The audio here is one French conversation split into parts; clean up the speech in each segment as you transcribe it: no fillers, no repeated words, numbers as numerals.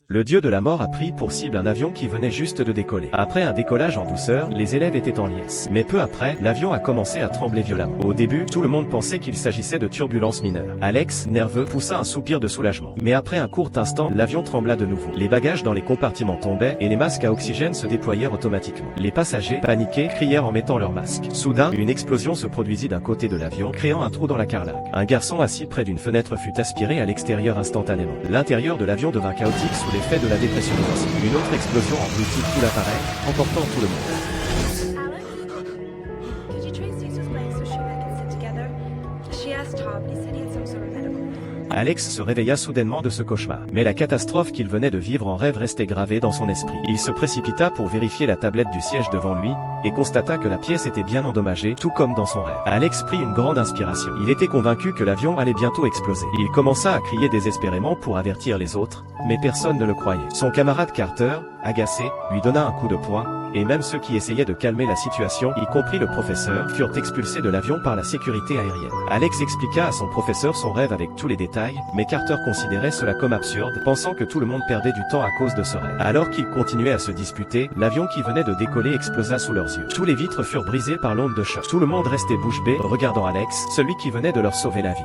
Le dieu de la mort a pris pour cible un avion qui venait juste de décoller. Après un décollage en douceur, les élèves étaient en liesse. Mais peu après, l'avion a commencé à trembler violemment. Au début, tout le monde pensait qu'il s'agissait de turbulences mineures. Alex, nerveux, poussa un soupir de soulagement. Mais après un court instant, l'avion trembla de nouveau. Les bagages dans les compartiments tombaient et les masques à oxygène se déployèrent automatiquement. Les passagers, paniqués, crièrent en mettant leurs masques. Soudain, une explosion se produisit d'un côté de l'avion, créant un trou dans la carlingue. Un garçon assis près d'une fenêtre fut aspiré à l'extérieur instantanément. L'intérieur de l'avion devint chaotique sous l'effet de la dépressurisation. Une autre explosion engloutit tout l'appareil, emportant tout le monde. Alex, could you trace Cecil's legs so she and I can sit together? She asked Todd, but he said he had some sort of medical. Alex se réveilla soudainement de ce cauchemar. Mais la catastrophe qu'il venait de vivre en rêve restait gravée dans son esprit. Il se précipita pour vérifier la tablette du siège devant lui, et constata que la pièce était bien endommagée, tout comme dans son rêve. Alex prit une grande inspiration. Il était convaincu que l'avion allait bientôt exploser. Il commença à crier désespérément pour avertir les autres, mais personne ne le croyait. Son camarade Carter, agacé, lui donna un coup de poing, et même ceux qui essayaient de calmer la situation, y compris le professeur, furent expulsés de l'avion par la sécurité aérienne. Alex expliqua à son professeur son rêve avec tous les détails, mais Carter considérait cela comme absurde, pensant que tout le monde perdait du temps à cause de ce rêve. Alors qu'ils continuaient à se disputer, l'avion qui venait de décoller explosa sous leurs yeux. Tous les vitres furent brisées par l'onde de choc. Tout le monde restait bouche bée, regardant Alex, celui qui venait de leur sauver la vie.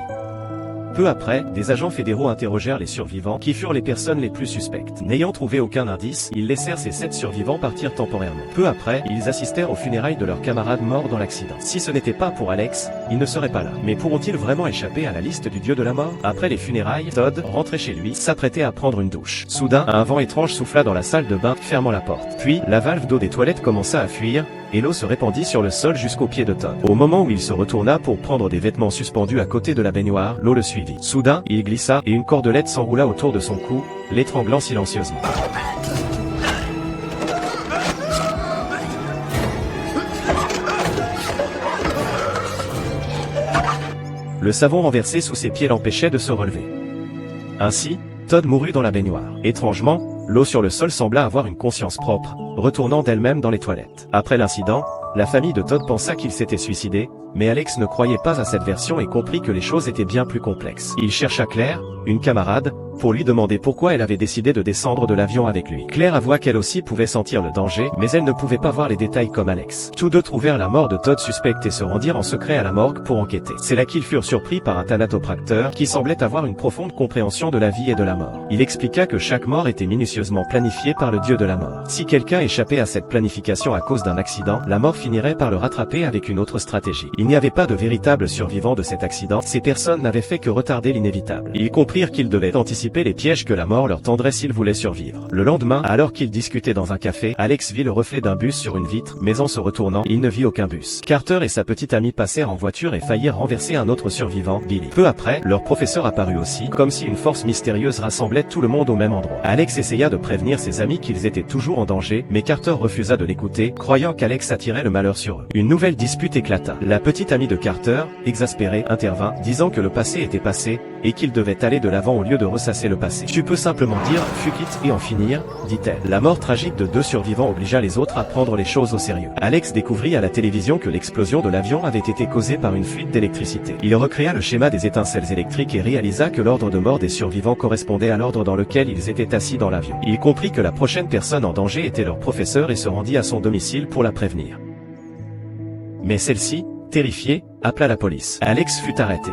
Peu après, des agents fédéraux interrogèrent les survivants, qui furent les personnes les plus suspectes. N'ayant trouvé aucun indice, ils laissèrent ces 7 survivants partir temporairement. Peu après, ils assistèrent aux funérailles de leurs camarades morts dans l'accident. Si ce n'était pas pour Alex, ils ne seraient pas là. Mais pourront-ils vraiment échapper à la liste du dieu de la mort? Après les funérailles, Todd, rentré chez lui, s'apprêtait à prendre une douche. Soudain, un vent étrange souffla dans la salle de bain, fermant la porte. Puis, la valve d'eau des toilettes commença à fuir, et l'eau se répandit sur le sol jusqu'aux pieds de Todd. Au moment où il se retourna pour prendre des vêtements suspendus à côté de la baignoire, l'eau le suivit. Soudain, il glissa, et une cordelette s'enroula autour de son cou, l'étranglant silencieusement. Le savon renversé sous ses pieds l'empêchait de se relever. Ainsi, Todd mourut dans la baignoire. Étrangement, l'eau sur le sol sembla avoir une conscience propre, retournant d'elle-même dans les toilettes. Après l'incident, la famille de Todd pensa qu'il s'était suicidé, mais Alex ne croyait pas à cette version et comprit que les choses étaient bien plus complexes. Il chercha Claire, une camarade, pour lui demander pourquoi elle avait décidé de descendre de l'avion avec lui. Claire avoua qu'elle aussi pouvait sentir le danger, mais elle ne pouvait pas voir les détails comme Alex. Tous deux trouvèrent la mort de Todd suspecte et se rendirent en secret à la morgue pour enquêter. C'est là qu'ils furent surpris par un thanatopracteur qui semblait avoir une profonde compréhension de la vie et de la mort. Il expliqua que chaque mort était minutieusement planifiée par le dieu de la mort. Si quelqu'un échappait à cette planification à cause d'un accident, la mort finirait par le rattraper avec une autre stratégie. Il n'y avait pas de véritable survivant de cet accident, ces personnes n'avaient fait que retarder l'inévitable. Ils comprirent qu'ils devaient anticiper les pièges que la mort leur tendrait s'ils voulaient survivre. Le lendemain, alors qu'ils discutaient dans un café, Alex vit le reflet d'un bus sur une vitre, mais en se retournant, il ne vit aucun bus. Carter et sa petite amie passèrent en voiture et faillirent renverser un autre survivant, Billy. Peu après, leur professeur apparut aussi, comme si une force mystérieuse rassemblait tout le monde au même endroit. Alex essaya de prévenir ses amis qu'ils étaient toujours en danger, mais Carter refusa de l'écouter, croyant qu'Alex attirait le malheur sur eux. Une nouvelle dispute éclata. La petite amie de Carter, exaspérée, intervint, disant que le passé était passé, et qu'il devait aller de l'avant au lieu de ressasser le passé. Tu peux simplement dire « fuck it » et en finir, dit-elle. La mort tragique de 2 survivants obligea les autres à prendre les choses au sérieux. Alex découvrit à la télévision que l'explosion de l'avion avait été causée par une fuite d'électricité. Il recréa le schéma des étincelles électriques et réalisa que l'ordre de mort des survivants correspondait à l'ordre dans lequel ils étaient assis dans l'avion. Il comprit que la prochaine personne en danger était leur professeur et se rendit à son domicile pour la prévenir. Mais celle-ci, terrifiée, appela la police. Alex fut arrêté.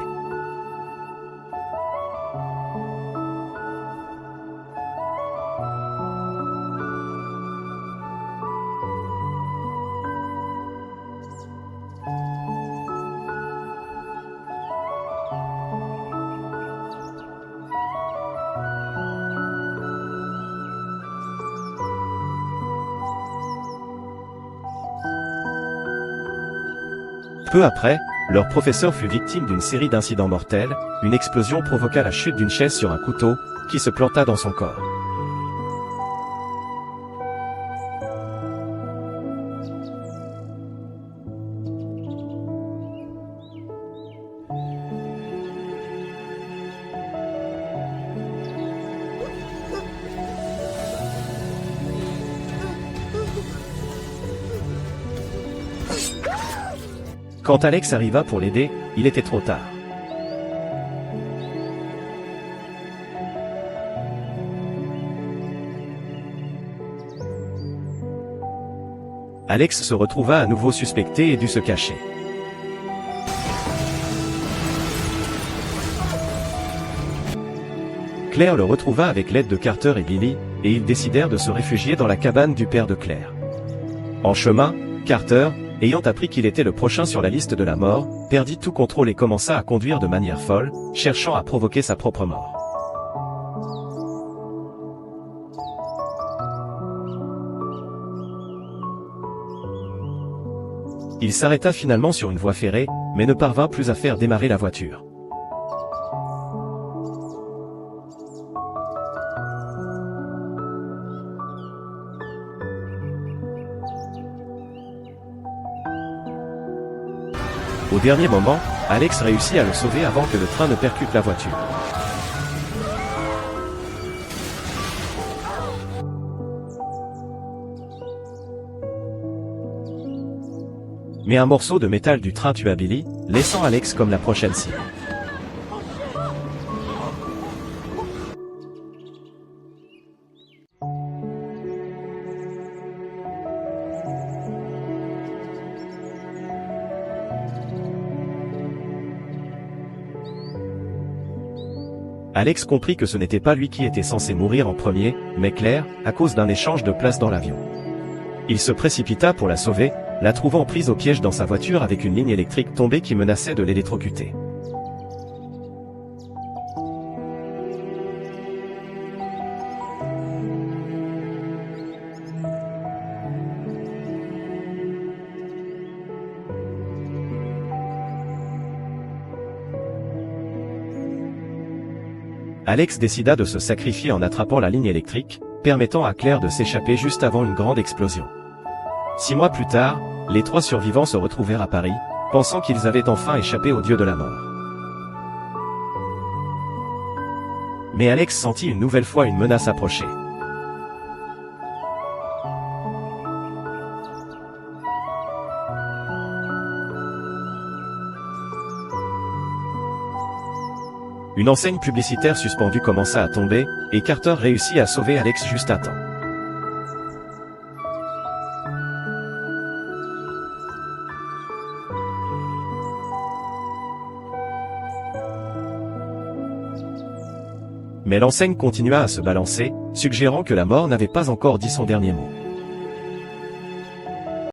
Peu après, leur professeur fut victime d'une série d'incidents mortels, une explosion provoqua la chute d'une chaise sur un couteau, qui se planta dans son corps. Quand Alex arriva pour l'aider, il était trop tard. Alex se retrouva à nouveau suspecté et dut se cacher. Claire le retrouva avec l'aide de Carter et Billy, et ils décidèrent de se réfugier dans la cabane du père de Claire. En chemin, Carter, ayant appris qu'il était le prochain sur la liste de la mort, perdit tout contrôle et commença à conduire de manière folle, cherchant à provoquer sa propre mort. Il s'arrêta finalement sur une voie ferrée, mais ne parvint plus à faire démarrer la voiture. Au dernier moment, Alex réussit à le sauver avant que le train ne percute la voiture. Mais un morceau de métal du train tua Billy, laissant Alex comme la prochaine cible. Alex comprit que ce n'était pas lui qui était censé mourir en premier, mais Claire, à cause d'un échange de place dans l'avion. Il se précipita pour la sauver, la trouvant prise au piège dans sa voiture avec une ligne électrique tombée qui menaçait de l'électrocuter. Alex décida de se sacrifier en attrapant la ligne électrique, permettant à Claire de s'échapper juste avant une grande explosion. 6 mois plus tard, les 3 survivants se retrouvèrent à Paris, pensant qu'ils avaient enfin échappé au dieu de la mort. Mais Alex sentit une nouvelle fois une menace approcher. Une enseigne publicitaire suspendue commença à tomber, et Carter réussit à sauver Alex juste à temps. Mais l'enseigne continua à se balancer, suggérant que la mort n'avait pas encore dit son dernier mot.